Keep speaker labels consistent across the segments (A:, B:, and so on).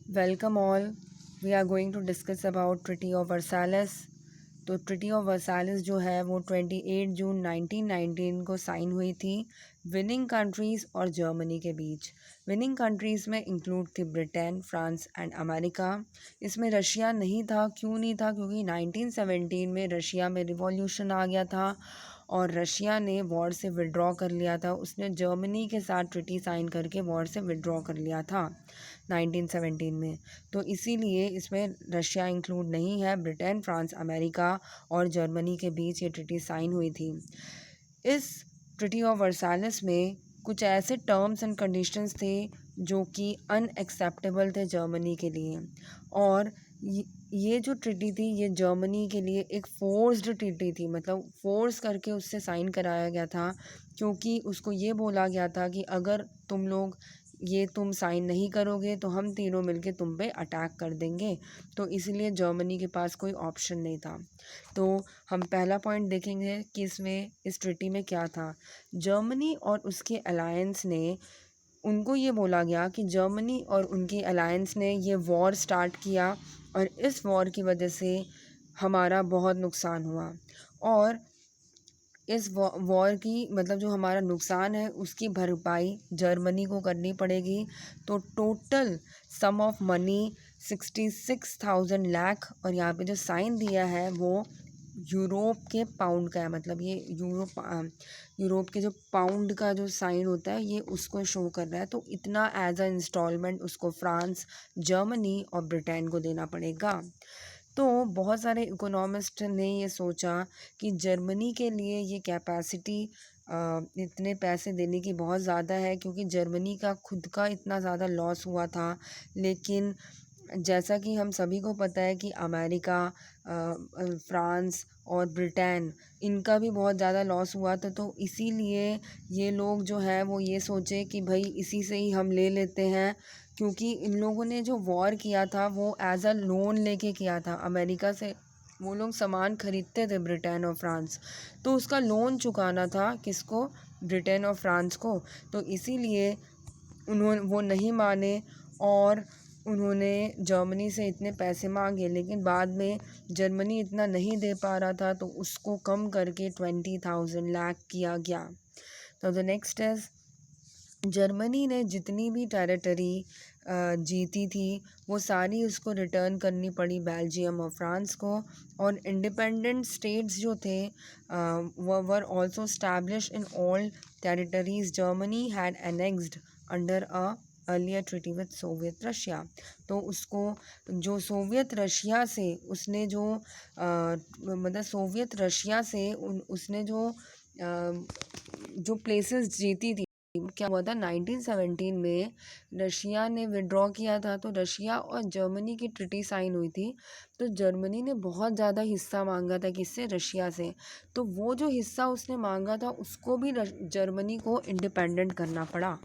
A: Welcome all. We are going to discuss about Treaty of Versailles. तो treaty of वर्साइलेस जो है वो 28 जून 1919 को साइन हुई थी विनिंग कंट्रीज़ और जर्मनी के बीच। विनिंग कंट्रीज़ में इंक्लूड थी ब्रिटेन, फ्रांस एंड अमेरिका। इसमें रशिया नहीं था। क्यों नहीं था? क्योंकि 1917 में रशिया में रिवॉल्यूशन आ गया था और रशिया ने वॉर से विड्रॉ कर लिया था। उसने जर्मनी के साथ ट्रिटी साइन करके वॉर से विड्रॉ कर लिया था 1917 में। तो इसीलिए इसमें रशिया इंक्लूड नहीं है। ब्रिटेन, फ्रांस, अमेरिका और जर्मनी के बीच ये ट्रिटी साइन हुई थी। इस ट्रिटी ऑफ वर्साइलेस में कुछ ऐसे टर्म्स एंड कंडीशंस थे जो कि अनएक्सेप्टेबल थे जर्मनी के लिए। और ये जो ट्रिटी थी ये जर्मनी के लिए एक फोर्स्ड ट्रिटी थी, मतलब फोर्स करके उससे साइन कराया गया था, क्योंकि उसको ये बोला गया था कि अगर तुम साइन नहीं करोगे तो हम तीनों मिलके तुम पे अटैक कर देंगे। तो इसलिए जर्मनी के पास कोई ऑप्शन नहीं था। तो हम पहला पॉइंट देखेंगे कि इस ट्रिटी में क्या था। जर्मनी और उसके अलायंस ने, उनको ये बोला गया कि जर्मनी और उनकी अलायंस ने ये वॉर स्टार्ट किया और इस वॉर की वजह से हमारा बहुत नुकसान हुआ और इस वॉर की मतलब जो हमारा नुकसान है उसकी भरपाई जर्मनी को करनी पड़ेगी। तो total sum of money 66,000 lakh, और यहाँ पे जो साइन दिया है वो यूरोप के पाउंड का है, मतलब ये यूरोप के जो पाउंड का जो साइन होता है ये उसको शो कर रहा है। तो इतना एज अ इंस्टॉलमेंट उसको फ्रांस, जर्मनी और ब्रिटेन को देना पड़ेगा। तो बहुत सारे इकोनॉमिस्ट ने ये सोचा कि जर्मनी के लिए ये कैपेसिटी इतने पैसे देने की बहुत ज़्यादा है, क्योंकि जर्मनी का खुद का इतना ज़्यादा लॉस हुआ था। लेकिन जैसा कि हम सभी को पता है कि अमेरिका, फ्रांस और ब्रिटेन, इनका भी बहुत ज़्यादा लॉस हुआ था। तो इसीलिए ये लोग जो है वो ये सोचे कि भाई इसी से ही हम ले लेते हैं, क्योंकि इन लोगों ने जो वॉर किया था वो एज अ लोन लेके किया था अमेरिका से। वो लोग सामान खरीदते थे ब्रिटेन और फ्रांस, तो उसका लोन चुकाना था किसको? ब्रिटेन और फ्रांस को। तो इसीलिए वो नहीं माने और उन्होंने जर्मनी से इतने पैसे मांगे, लेकिन बाद में जर्मनी इतना नहीं दे पा रहा था तो उसको कम करके 20,000 लाख किया गया। तो द नेक्स्ट इज, जर्मनी ने जितनी भी टेरिटरी जीती थी वो सारी उसको रिटर्न करनी पड़ी बेल्जियम और फ्रांस को। और इंडिपेंडेंट स्टेट्स जो थे were also establish in all territories Germany had annexed under a earlier treaty with Soviet Russia. तो उसको जो सोवियत रशिया से उसने जो मतलब सोवियत रशिया से उसने जो प्लेसेस जीती थी। क्या हुआ था 1917 में रशिया ने विड्रॉ किया था, तो रशिया और जर्मनी की ट्रिटी साइन हुई थी। तो जर्मनी ने बहुत ज़्यादा हिस्सा मांगा था किससे? रशिया से। तो वो जो हिस्सा उसने मांगा था उसको भी जर्मनी को इंडिपेंडेंट करना पड़ा।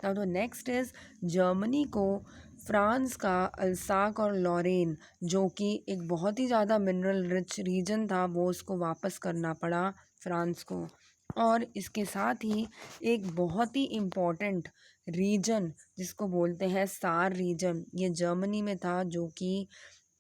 A: Now the next is, Germany को फ्रांस का अल्साक और लॉरेन, जो कि एक बहुत ही ज़्यादा मिनरल रिच रीजन था, वो उसको वापस करना पड़ा फ्रांस को। और इसके साथ ही एक बहुत ही इम्पोर्टेंट रीजन जिसको बोलते हैं सार रीजन, ये जर्मनी में था, जो कि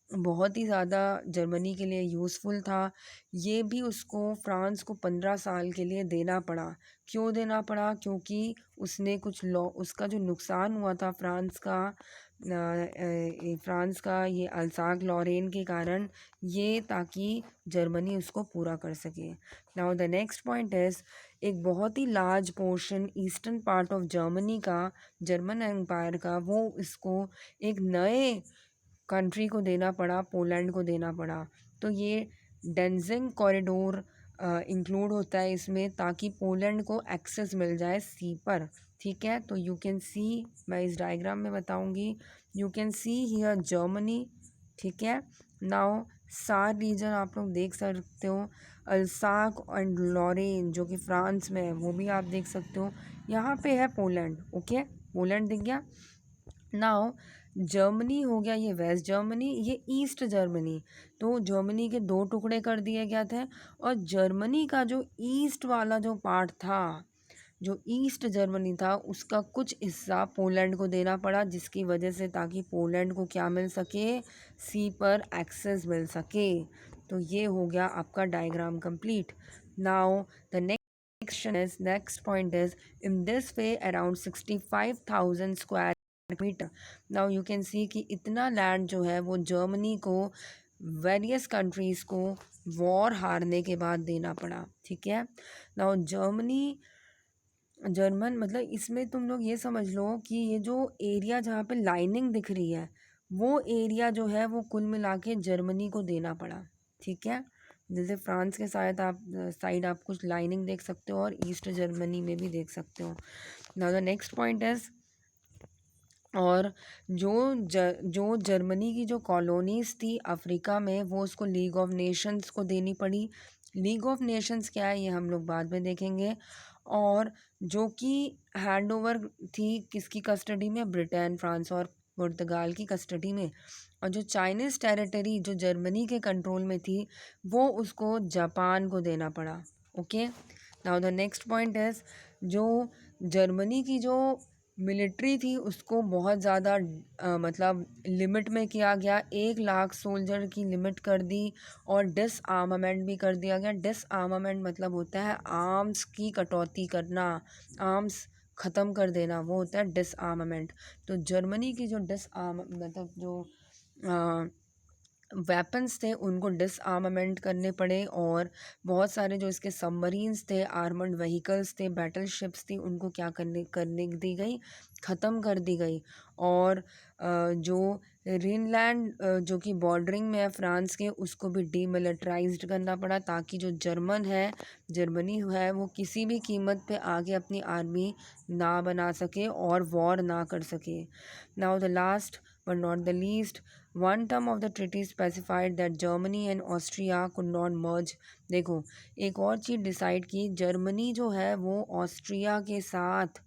A: बहुत ही ज़्यादा जर्मनी के लिए यूज़फुल था। ये भी उसको फ्रांस को 15 साल के लिए देना पड़ा। क्यों देना पड़ा? क्योंकि उसने उसका जो नुकसान हुआ था फ्रांस का ये अल्साक लॉरेन के कारण, ये ताकि जर्मनी उसको पूरा कर सके। Now the next point is, एक बहुत ही large portion eastern part of Germany का, जर्मन एम्पायर का, वो इसको एक नए कंट्री को देना पड़ा, पोलैंड को देना पड़ा। तो ये डेंजिंग कॉरिडोर इंक्लूड होता है इसमें, ताकि पोलैंड को एक्सेस मिल जाए सी पर। ठीक है, तो यू कैन सी, मैं इस डायग्राम में बताऊंगी, you can see here Germany. ठीक है, नाउ सार रीजन आप लोग देख सकते हो, अल्साक एंड लॉरेन जो कि फ्रांस में है वो भी आप देख सकते हो। यहाँ पे है पोलैंड। ओके, पोलैंड दिख गया। नाउ जर्मनी हो गया ये वेस्ट जर्मनी, ये ईस्ट जर्मनी। तो जर्मनी के दो टुकड़े कर दिए गए थे और जर्मनी का जो ईस्ट वाला जो पार्ट था जो ईस्ट जर्मनी था उसका कुछ हिस्सा पोलैंड को देना पड़ा, जिसकी वजह से ताकि पोलैंड को क्या मिल सके, सी पर एक्सेस मिल सके। तो ये हो गया आपका diagram complete. Now the next point is, in this way around 65,000 square meter. Now you can see कि इतना लैंड जो है वो जर्मनी को वेरियस कंट्रीज़ को वॉर हारने के बाद देना पड़ा। ठीक है, नाउ जर्मन मतलब इसमें तुम लोग ये समझ लो कि ये जो एरिया जहाँ पे लाइनिंग दिख रही है वो एरिया जो है वो कुल मिला के जर्मनी को देना पड़ा। ठीक है, जैसे फ्रांस के साइड आप कुछ लाइनिंग देख सकते हो और ईस्ट जर्मनी में भी देख सकते हो। Now the next point is, और जो जर्मनी की जो कॉलोनीज़ थी अफ्रीका में वो उसको लीग ऑफ नेशंस को देनी पड़ी। लीग ऑफ नेशंस क्या है ये हम लोग बाद में देखेंगे। और जो कि हैंड ओवर थी किसकी कस्टडी में, ब्रिटेन, फ्रांस और पुर्तगाल की कस्टडी में। और जो चाइनीज़ टेरिटरी जो जर्मनी के कंट्रोल में थी वो उसको जापान को देना पड़ा। Okay, now the next point is, जो जर्मनी की जो मिलिट्री थी उसको बहुत ज़्यादा मतलब लिमिट में किया गया, 1 लाख सोल्जर की लिमिट कर दी और डिसआर्मामेंट भी कर दिया गया। डिसआर्मामेंट मतलब होता है आर्म्स की कटौती करना, आर्म्स ख़त्म कर देना, वो होता है डिसआर्मामेंट। तो जर्मनी की जो मतलब जो वेपन्स थे उनको डिसआर्मामेंट करने पड़े और बहुत सारे जो इसके सबमरीन्स थे, आर्मर्ड व्हीकल्स थे, बैटलशिप्स थी, उनको क्या करने दी गई, ख़त्म कर दी गई। और जो ग्रीनलैंड जो कि बॉर्डरिंग में है फ्रांस के, उसको भी डीमिलिटराइज्ड करना पड़ा ताकि जो जर्मनी है वो किसी भी कीमत पे आगे अपनी आर्मी ना बना सके और वॉर ना कर सके। Now the last but not the least, one term of the treaty specified that Germany and Austria could not merge. देखो एक और चीज़ डिसाइड की, जर्मनी जो है वो ऑस्ट्रिया के साथ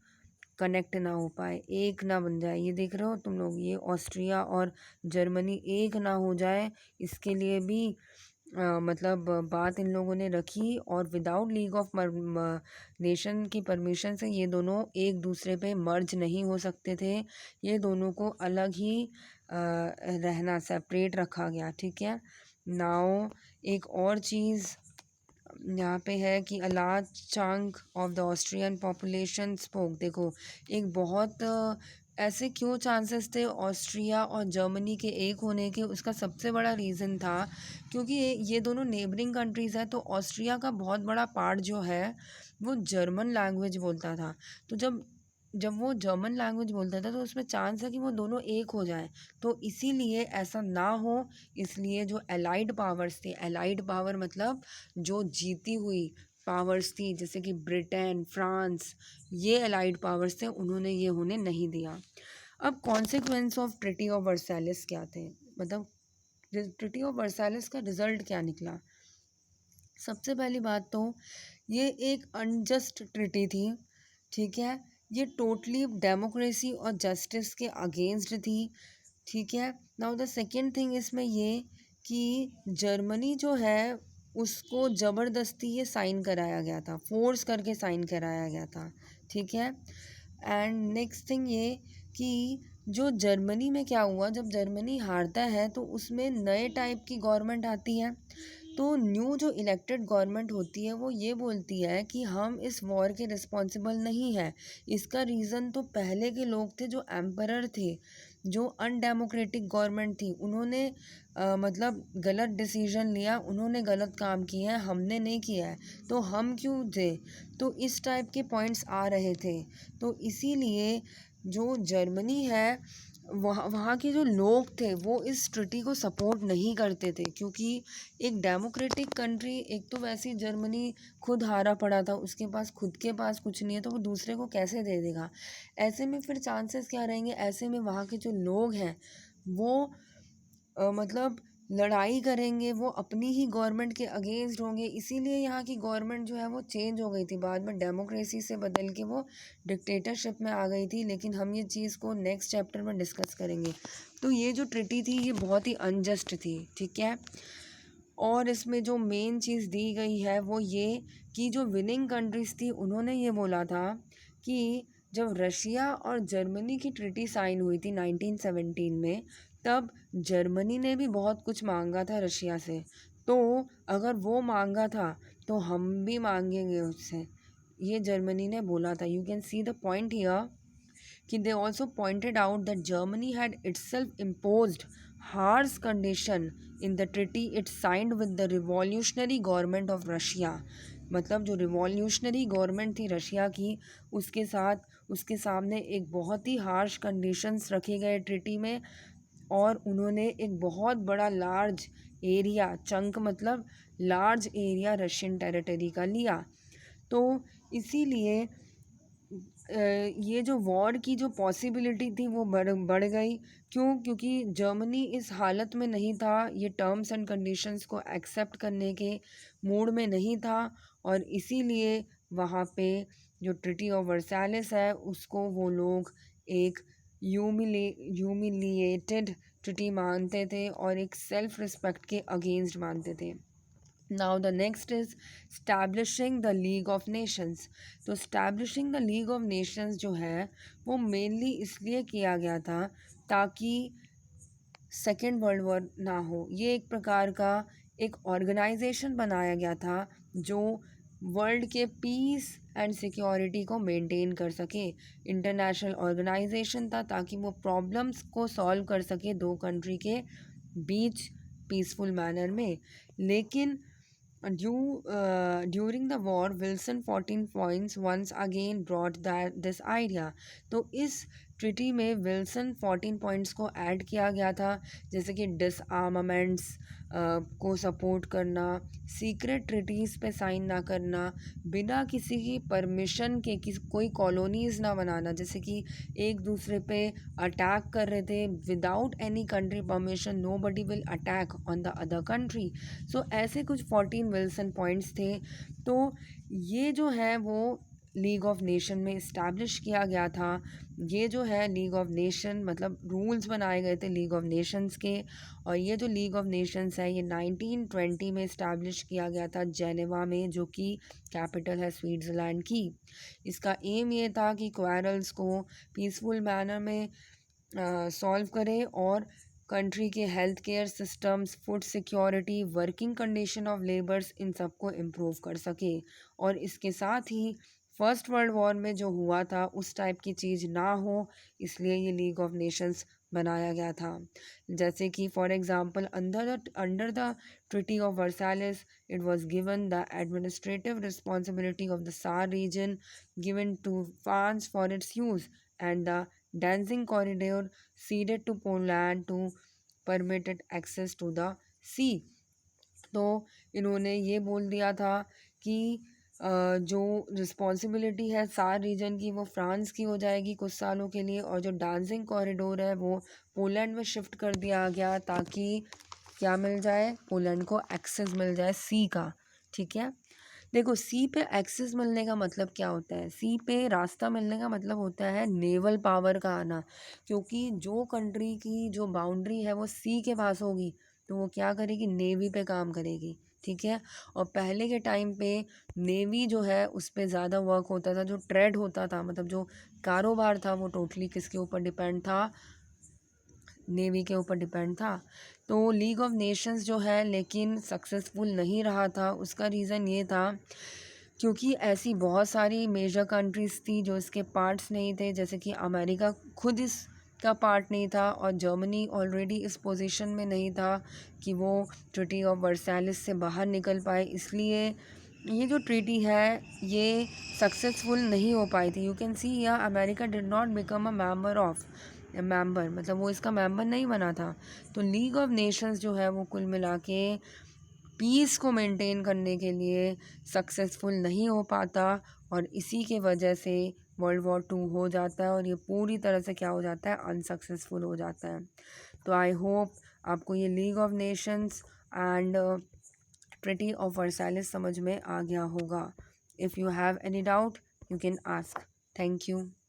A: कनेक्ट ना हो पाए, एक ना बन जाए। ये देख रहे हो तुम लोग, ये ऑस्ट्रिया और जर्मनी एक ना हो जाए, इसके लिए भी मतलब बात इन लोगों ने रखी। और विदाउट लीग ऑफ नेशन की परमिशन से ये दोनों एक दूसरे पे मर्ज नहीं हो सकते थे, ये दोनों को अलग ही रहना, सेपरेट रखा गया। ठीक है, नाउ एक और चीज़ यहाँ पे है कि a large chunk of the Austrian population spoke. देखो एक बहुत ऐसे क्यों चांसेस थे ऑस्ट्रिया और जर्मनी के एक होने के, उसका सबसे बड़ा रीज़न था क्योंकि ये दोनों नेबरिंग कंट्रीज़ है। तो ऑस्ट्रिया का बहुत बड़ा पार्ट जो है वो जर्मन लैंग्वेज बोलता था। तो जब वो जर्मन लैंग्वेज बोलता था तो उसमें चांस है कि वो दोनों एक हो जाएं। तो इसीलिए ऐसा ना हो, इसलिए जो एलाइड पावर्स थी, एलाइड पावर मतलब जो जीती हुई पावर्स थी जैसे कि ब्रिटेन, फ्रांस, ये एलाइड पावर्स थे, उन्होंने ये होने नहीं दिया। अब कॉन्सिक्वेंस ऑफ ट्रिटी ऑफ वर्साइलेस क्या थे, मतलब ट्रिटी ऑफ वर्साइलेस का रिजल्ट क्या निकला। सबसे पहली बात तो ये एक अनजस्ट ट्रिटी थी। ठीक है, ये टोटली डेमोक्रेसी और जस्टिस के अगेंस्ट थी। ठीक है, नाउ द सेकेंड थिंग इसमें ये कि जर्मनी जो है उसको ज़बरदस्ती ये साइन कराया गया था, फोर्स करके साइन कराया गया था। ठीक है, एंड नेक्स्ट थिंग ये कि जो जर्मनी में क्या हुआ, जब जर्मनी हारता है तो उसमें नए टाइप की गवर्नमेंट आती है। तो न्यू जो इलेक्टेड गवर्नमेंट होती है वो ये बोलती है कि हम इस वॉर के रिस्पॉन्सिबल नहीं है। इसका रीज़न तो पहले के लोग थे जो एम्परर थे, जो अनडेमोक्रेटिक गवर्नमेंट थी, उन्होंने मतलब गलत डिसीजन लिया, उन्होंने गलत काम किए हैं, हमने नहीं किया है, तो हम क्यों थे। तो इस टाइप के पॉइंट्स आ रहे थे। तो इसीलिए जो जर्मनी है वहाँ के जो लोग थे वो इस ट्रिटी को सपोर्ट नहीं करते थे, क्योंकि एक डेमोक्रेटिक कंट्री, एक तो वैसे ही जर्मनी खुद हारा पड़ा था, उसके पास खुद के पास कुछ नहीं है, तो वो दूसरे को कैसे दे देगा। ऐसे में फिर चांसेस क्या रहेंगे, ऐसे में वहाँ के जो लोग हैं वो मतलब लड़ाई करेंगे, वो अपनी ही गवर्नमेंट के अगेंस्ट होंगे। इसीलिए यहाँ की गवर्नमेंट जो है वो चेंज हो गई थी, बाद में डेमोक्रेसी से बदल के वो डिक्टेटरशिप में आ गई थी। लेकिन हम ये चीज़ को नेक्स्ट चैप्टर में डिस्कस करेंगे। तो ये जो ट्रिटी थी ये बहुत ही अनजस्ट थी। ठीक है, और इसमें जो मेन चीज़ दी गई है वो ये कि जो विनिंग कंट्रीज़ थी उन्होंने ये बोला था कि जब रशिया और जर्मनी की ट्रीटी साइन हुई थी 1917 में, तब जर्मनी ने भी बहुत कुछ मांगा था रशिया से। तो अगर वो मांगा था तो हम भी मांगेंगे उससे, ये जर्मनी ने बोला था। You can see the point here कि they also pointed out that Germany had itself imposed harsh condition in the treaty it signed with the revolutionary government of Russia। मतलब जो रिवॉल्यूशनरी गवर्नमेंट थी Russia की, उसके साथ उसके सामने एक बहुत ही हार्श कंडीशंस रखे गए ट्रीटी में, और उन्होंने एक बहुत बड़ा लार्ज एरिया, चंक मतलब लार्ज एरिया रशियन टेरिटरी का लिया। तो इसीलिए ये जो वॉर की जो पॉसिबिलिटी थी वो बढ़ गई। क्यों? क्योंकि जर्मनी इस हालत में नहीं था, ये टर्म्स एंड कंडीशंस को एक्सेप्ट करने के मूड में नहीं था, और इसीलिए वहाँ पे जो ट्रीटी ऑफ वर्साइलेस है उसको वो लोग एक ह्यूमिलिएटेड ट्रीटी मानते थे और एक सेल्फ रिस्पेक्ट के अगेंस्ट मानते थे। Now the next is establishing the league of nations. तो establishing the league of nations जो है वो मेनली इसलिए किया गया था ताकि सेकेंड वर्ल्ड वॉर ना हो। ये एक प्रकार का एक ऑर्गेनाइजेशन बनाया गया था जो वर्ल्ड के पीस एंड सिक्योरिटी को मेंटेन कर सके। इंटरनेशनल ऑर्गेनाइजेशन था ताकि वो प्रॉब्लम्स को सॉल्व कर सके दो कंट्री के बीच पीसफुल मैनर में। लेकिन during the war Wilson 14 points once again brought this idea। तो इस ट्रिटी में विल्सन 14 पॉइंट्स को ऐड किया गया था, जैसे कि डिसआर्मामेंट्स को सपोर्ट करना, सीक्रेट ट्रिटीज़ पे साइन ना करना, बिना किसी की परमिशन के कोई कॉलोनीज़ ना बनाना, जैसे कि एक दूसरे पे अटैक कर रहे थे without any country permission, nobody will attack on the other country. So ऐसे कुछ 14 विल्सन पॉइंट्स थे। तो ये जो है वो लीग ऑफ नेशन में इस्टेब्लिश किया गया था। ये जो है लीग ऑफ नेशन मतलब रूल्स बनाए गए थे लीग ऑफ नेशंस के, और ये जो लीग ऑफ नेशंस है ये 1920 में इस्टेब्लिश किया गया था जेनेवा में, जो कि कैपिटल है स्विट्ज़रलैंड की। इसका एम ये था कि क्वारल्स को पीसफुल मैनर में सॉल्व करे और कंट्री के health care systems, food security, working condition of labours, इन सबको इम्प्रूव कर सके। और इसके साथ ही फर्स्ट वर्ल्ड वॉर में जो हुआ था उस टाइप की चीज़ ना हो, इसलिए ये लीग ऑफ नेशंस बनाया गया था। जैसे कि for example under the treaty of Versailles it was given the administrative responsibility of the Saar region given to France for its use, and the Danzig corridor ceded to Poland to permit it access to the sea। तो इन्होंने ये बोल दिया था कि जो responsibility है सार रीजन की वो फ्रांस की हो जाएगी कुछ सालों के लिए, और जो डांजिंग कॉरिडोर है वो पोलैंड में शिफ्ट कर दिया गया ताकि क्या मिल जाए, पोलैंड को एक्सेस मिल जाए सी का। ठीक है, देखो सी पे एक्सेस मिलने का मतलब क्या होता है, सी पे रास्ता मिलने का मतलब होता है नेवल पावर का आना। क्योंकि जो कंट्री की जो बाउंड्री है वो सी के पास होगी तो वो क्या करेगी, नेवी पे काम करेगी। ठीक है, और पहले के टाइम पे नेवी जो है उस पर ज़्यादा वर्क होता था, जो ट्रेड होता था मतलब जो कारोबार था वो टोटली किसके ऊपर डिपेंड था, नेवी के ऊपर डिपेंड था। तो लीग ऑफ नेशंस जो है लेकिन सक्सेसफुल नहीं रहा था। उसका रीज़न ये था क्योंकि ऐसी बहुत सारी मेजर कंट्रीज़ थी जो इसके पार्ट्स नहीं थे, जैसे कि अमेरिका खुद इसका पार्ट नहीं था, और जर्मनी ऑलरेडी इस पोजीशन में नहीं था कि वो ट्रीटी ऑफ वर्साइलेस से बाहर निकल पाए। इसलिए ये जो ट्रीटी है ये सक्सेसफुल नहीं हो पाई थी। यू कैन सी या America did not become a member मतलब वो इसका मेंबर नहीं बना था। तो लीग ऑफ नेशंस जो है वो कुल मिला के पीस को मेंटेन करने के लिए सक्सेसफुल नहीं हो पाता, और इसी के वजह से वर्ल्ड वॉर 2 हो जाता है और ये पूरी तरह से क्या हो जाता है, अनसक्सेसफुल हो जाता है। तो आई होप आपको ये league of nations and treaty of Versailles समझ में आ गया होगा। If you have any doubt you can ask. Thank you.